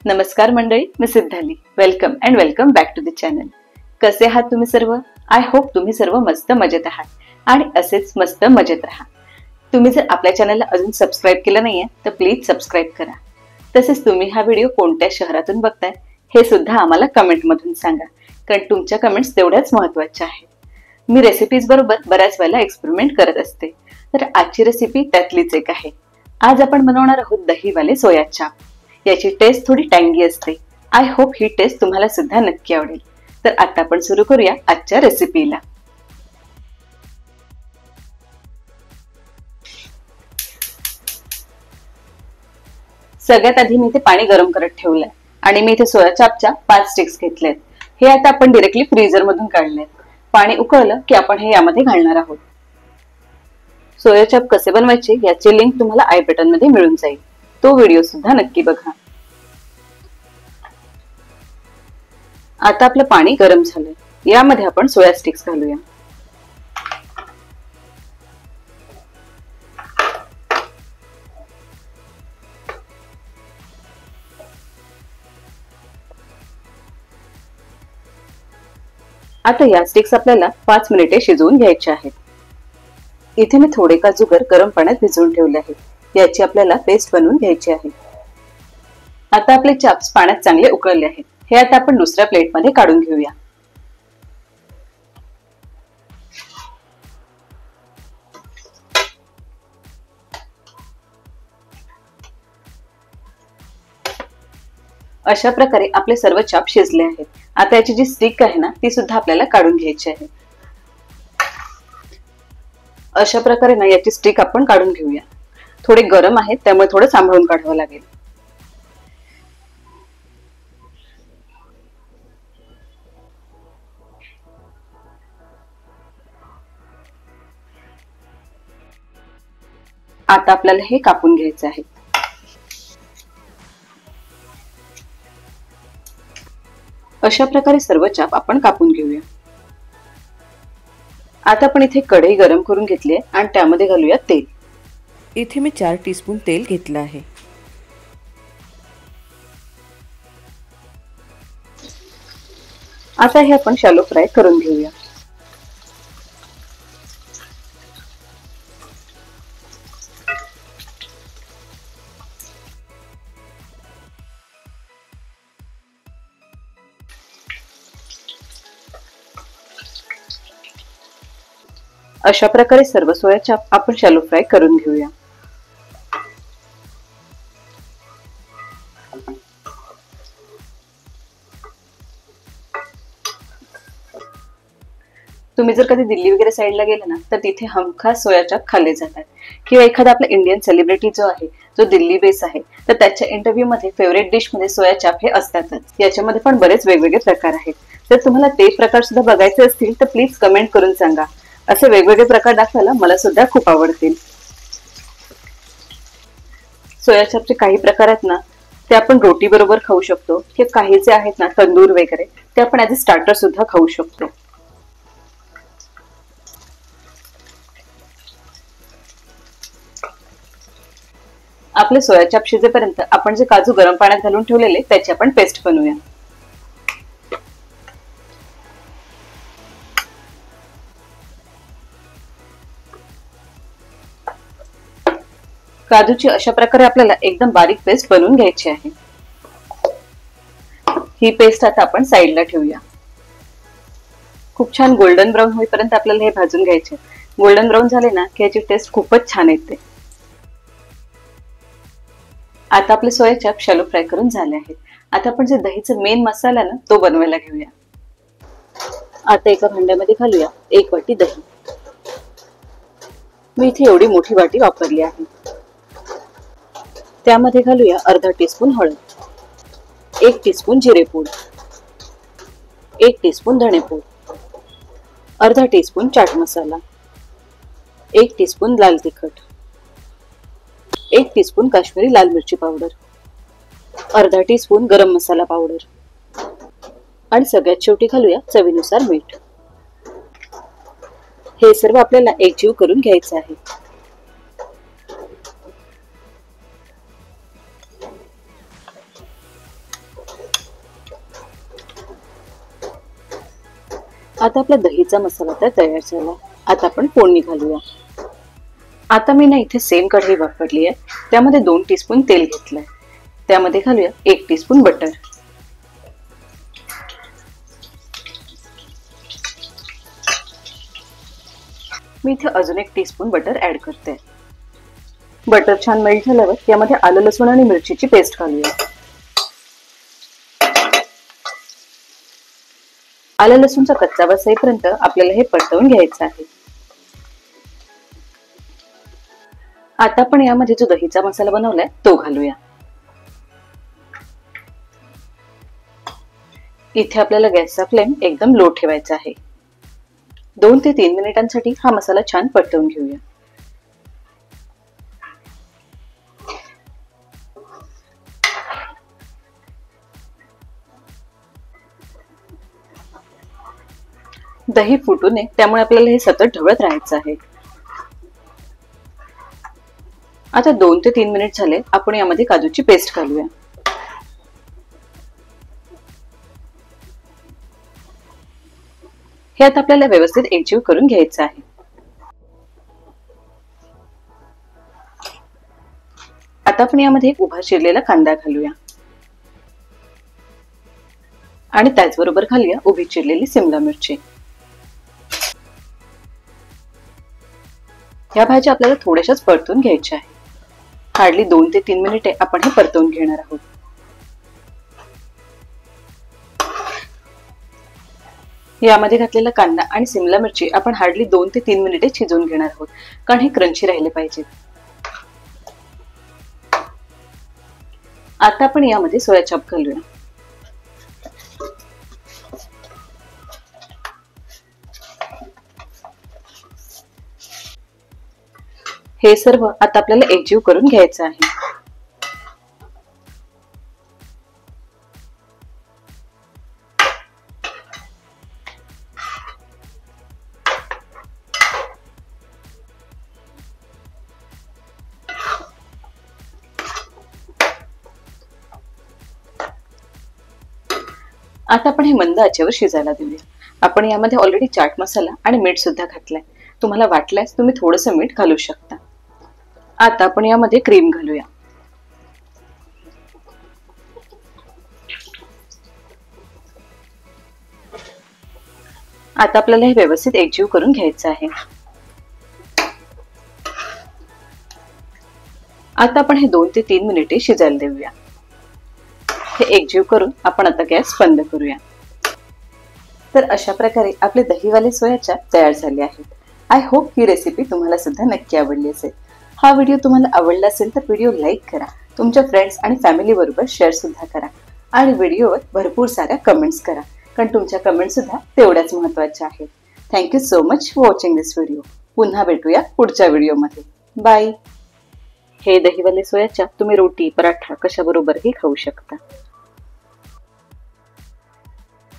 नमस्कार मंडळी, मी Siddhali. Welcome and welcome back to the channel. कसे आहात तुम्ही सर्व? आय होप तुम्ही सर्व मस्त मजेत आहात आणि असेच मस्त मजेत राहा. तुम्ही जर आपल्या चॅनलला अजून सबस्क्राईब केलं नाहीये तर प्लीज सबस्क्राईब करा. तसेच तुम्ही हा व्हिडिओ कोणत्या शहरातून बघताय हे सुद्धा आम्हाला कमेंटमधून सांगा, कारण तुमच्या कमेंट्स तेवढ्याच महत्त्वाच्या आहेत. मी रेसिपीज बरोबर बऱ्याच वेळेला एक्सपेरिमेंट करत असते, तर आजची रेसिपी त्यातलीच एक आहे. आज आपण बनवणार आहोत दहीवाले सोया चाप. याची टेस्ट थोडी टँगी असते. आय होप ही टेस्ट तुम्हाला सुद्धा नक्की आवडेल. तर आता आपण सुरू करूया आजच्या रेसिपीला. सगळ्यात आधी मी इथे पाणी गरम करत ठेवलंय आणि मी इथे सोया चापच्या 5 स्टिक्स घेतलेत. हे आता आपण डायरेक्टली फ्रीजर मधून काढलेत. पाणी उकळलं की आपण हे यामध्ये घालणार आहोत. सोया चाप कसे बनवायचे याची लिंक तुम्हाला आय बटन मध्ये मिळून जाईल. तो व्हिडिओ सुद्धा नक्की बघा. आता आपलं पाणी गरम झालंय. यामध्ये आपण सोया स्टिक्स घालूया. आता या स्टिक्स आपल्याला 5 मिनिटे शिजवून घ्यायचे आहेत. इथे मी थोडे काजू गरम पाण्यात भिजवून ठेवले आहेत. याची आपल्याला पेस्ट बनवून घ्यायची आहे. आता आपले चाप्स पाण्यात चांगले उकळले आहेत. हे आता आपण दुसऱ्या प्लेटमध्ये काढून घेऊया. अशा प्रकारे आपले सर्व चाप शिजले आहेत. आता याची जी स्टिक आहे ना ती सुद्धा आपल्याला काढून घ्यायची आहे. अशा प्रकारे ना याची स्टिक आपण काढून घेऊया. थोडे गरम आहेत त्यामुळे थोडं सांभाळून काढावं लागेल. आता आपल्याला हे कापून घ्यायचं आहे. अशा प्रकारे सर्व चाप आपण कापून घेऊया. आता आपण इथे कढई गरम करून घेतली आहे आणि त्यामध्ये घालूया तेल. इथे मी 4 टीस्पून तेल घेतलं आहे. आता हे आपण शॅलो फ्राय करून घेऊया. अशा प्रकारे सर्व सोया चाप आपण शॅलो फ्राय करून घेऊया. तुम्ही जर कधी दिल्ली वगैरे साईडला गेले ना तर तिथे हमखास सोया चाप खाल्ले जातात. किंवा एखादा आपला इंडियन सेलिब्रिटी जो आहे जो दिल्ली बेस आहे तर त्याच्या इंटरव्ह्यू मध्ये फेवरेट डिश मध्ये सोया चाप हे असतातच. याच्यामध्ये पण बरेच वेगवेगळे प्रकार आहेत. जर तुम्हाला ते प्रकार सुद्धा बघायचे असतील तर प्लीज कमेंट करून सांगा. असे वेगवेगळे प्रकार दाखवायला मला सुद्धा खूप आवडतील. सोया चापचे काही प्रकार आहेत ना ते आपण रोटी बरोबर खाऊ शकतो, किंवा काही जे आहेत ना तंदूर वगैरे ते आपण ऍज अ स्टार्टर सुद्धा खाऊ शकतो. आपले सोया चाप शिजेपर्यंत आपण जे काजू गरम पाण्यात घालून ठेवलेले त्याची आपण पेस्ट बनवूया. काजूची अशा प्रकारे आपल्याला एकदम बारीक पेस्ट बनवून घ्यायची आहे. ही पेस्ट आता आपण साईडला ठेवूया. खूप छान गोल्डन ब्राऊन होईपर्यंत आपल्याला हे भाजून घ्यायचे. गोल्डन ब्राऊन झाले ना की याची टेस्ट खूपच छान येते. आता आपले सोया चाप शॅलो फ्राय करून झाले आहेत. आता आपण जे दहीचा मेन मसाला ना तो बनवायला घेऊया. आता एका भांड्यामध्ये घालूया 1 वाटी दही. मी इथे एवढी मोठी वाटी वापरली आहे. त्यामध्ये घालूया अर्धा टीस्पून हळद, 1 टीस्पून जिरेपूड, 1 टीस्पून धणेपूड, अर्धा टीस्पून चाट मसाला, 1 टीस्पून लाल तिखट, 1 टीस्पून काश्मीरी लाल मिरची पावडर, अर्धा टीस्पून गरम मसाला पावडर आणि सगळ्यात शेवटी घालूया चवीनुसार मीठ. हे सर्व आपल्याला एकजीव करून घ्यायचं आहे. आता आपला दहीचा मसाला तर तयार झाला. आता आपण फोडणी घालूया. आता मी ना इथे सेम कढई वापरली आहे. त्यामध्ये 2 टीस्पून तेल घेतलंय. त्यामध्ये घालूया 1 टीस्पून बटर. मी इथे अजून 1 टीस्पून बटर ऍड करते. बटर छान मेल्ट झाल्यावर यामध्ये आलं लसूण आणि मिरचीची पेस्ट घालूया. आलं लसूणचा कच्चा वास येईपर्यंत आपल्याला हे परतवून घ्यायचं आहे. आता आपण यामध्ये जो दहीचा मसाला बनवलाय तो घालूया. इथे आपल्याला गॅसचा फ्लेम एकदम लो ठेवायचा आहे. 2 ते 3 मिनिटांसाठी हा मसाला छान परतवून घेऊया. दही फुटू नये त्यामुळे आपल्याला हे सतत ढवळत राहायचं आहे. आता 2 ते 3 मिनिट झाले. आपण यामध्ये काजूची पेस्ट घालूया. हे आता आपल्याला व्यवस्थित एकजीव करून घ्यायचं आहे. आता आपण यामध्ये एक उभा चिरलेला कांदा घालूया आणि त्याचबरोबर घालूया उभी चिरलेली सिमला मिरची. या भाज्या आपल्याला थोड्याशाच परतून घ्यायच्या आहे. हार्डली 2 ते 3 मिनिटे आपण हे परतवून घेणार आहोत. यामध्ये घातलेला कांदा आणि सिमला मिरची आपण हार्डली 2 ते 3 मिनिटे शिजवून घेणार आहोत, कारण हे क्रंची राहिले पाहिजेत. आता आपण यामध्ये सोया चॉप घालूया. हे सर्व आता आपल्याला एकजीव करून घ्यायचं आहे. आता आपण हे मंद आचेवर शिजायला देऊया. आपण यामध्ये ऑलरेडी चाट मसाला आणि मीठ सुद्धा घातलंय. तुम्हाला वाटल्यास तुम्ही थोडंसं मीठ घालू शकता. आता आपण यामध्ये क्रीम घालूया. आता आपल्याला हे व्यवस्थित एकजीव करून घ्यायचं आहे. आता आपण हे 2 ते 3 मिनिटे शिजायला देऊया. हे एकजीव करून आपण आता गॅस बंद करूया. तर अशा प्रकारे आपले दहीवाले सोया चाप तयार झाले आहेत. आय होप ही रेसिपी तुम्हाला सुद्धा नक्की आवडली असेल. हा व्हिडिओ तुम्हाला आवडला असेल तर व्हिडिओ लाईक करा, तुमच्या फ्रेंड्स आणि फॅमिली बरोबर शेअर सुद्धा करा आणि व्हिडिओवर भरपूर साऱ्या कमेंट्स करा, कारण तुमच्या कमेंट्स सुद्धा तेवढ्याच महत्त्वाच्या आहेत. Thank you so much for watching this video. पुन्हा भेटूया पुढच्या व्हिडिओमध्ये. बाय. हे दहीवाले सोया चाप तुम्ही रोटी, पराठा कशाबरोबरही खाऊ शकता.